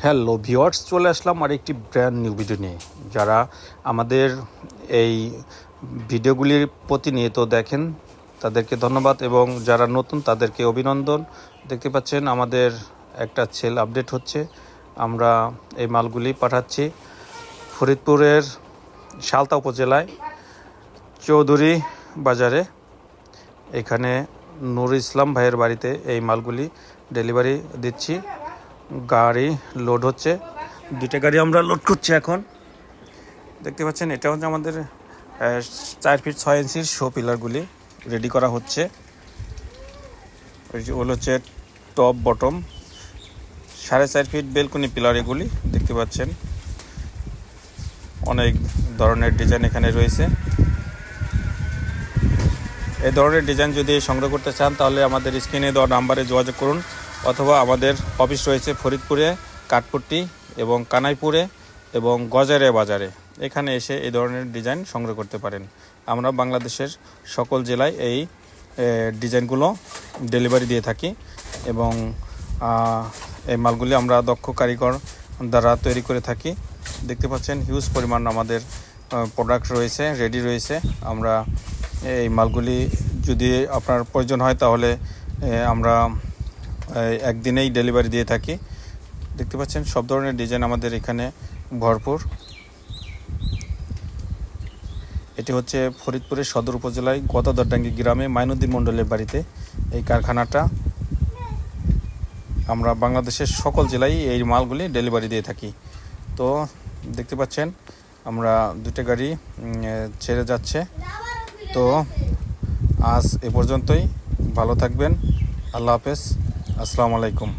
Hello viewers, চলে আসলাম আর একটি brand new video নিয়ে। যারা আমাদের এই ভিডিওগুলির প্রতিনিয়ত দেখেন তাদেরকে ধন্যবাদ, এবং যারা নতুন তাদেরকে অভিনন্দন। দেখতে পাচ্ছেন আমাদের একটা সেল আপডেট হচ্ছে। আমরা এই মালগুলি পাঠাচ্ছি ফরিদপুরের সালতা উপজেলায় চৌধুরী বাজারে। এখানে নুর ইসলাম ভাইয়ের বাড়িতে এই মালগুলি ডেলিভারি দিচ্ছি। গাড়ি লোড হচ্ছে, দুইটা গাড়ি আমরা লোড করছি এখন। দেখতে পাচ্ছেন এটা হচ্ছে আমাদের 4 ফিট 6 ইঞ্চির শো পিলারগুলি রেডি করা হচ্ছে। ওগুলো হচ্ছে top bottom 4.5 feet balcony pillar. এগুলি দেখতে পাচ্ছেন অনেক ধরনের ডিজাইন এখানে রয়েছে। এই ধরনের ডিজাইন যদি সংগ্রহ করতে চান তাহলে আমাদের স্ক্রিনে দেওয়া নাম্বারে যোগাযোগ করুন, অথবা আমাদের অফিস রয়েছে ফরিদপুরে, কাঠপট্টি এবং কানাইপুরে এবং গজারে বাজারে। এখানে এসে এই ধরনের ডিজাইন সংগ্রহ করতে পারেন। আমরা বাংলাদেশের সকল জেলায় এই ডিজাইনগুলো ডেলিভারি দিয়ে থাকি, এবং এই মালগুলি আমরা দক্ষ কারিগর দ্বারা তৈরি করে থাকি। দেখতে পাচ্ছেন হিউজ পরিমাণ আমাদের প্রোডাক্ট রয়েছে, রেডি রয়েছে। আমরা এই মালগুলি যদি আপনার প্রয়োজন হয় তাহলে আমরা একদিনেই ডেলিভারি দিয়ে থাকি। দেখতে পাচ্ছেন সব ধরনের ডিজাইন আমাদের এখানে ভরপুর। এটি হচ্ছে ফরিদপুরের সদর উপজেলায় গদাধরডাঙ্গি গ্রামে মাইনুদ্দিন মণ্ডলের বাড়িতে এই কারখানাটা। আমরা বাংলাদেশের সকল জেলায় এই মালগুলি ডেলিভারি দিয়ে থাকি। তো দেখতে পাচ্ছেন আমরা দুটো গাড়ি ছেড়ে যাচ্ছে। তো আজ এ পর্যন্তই, ভালো থাকবেন। আল্লাহ হাফেজ, আসসালামু আলাইকুম।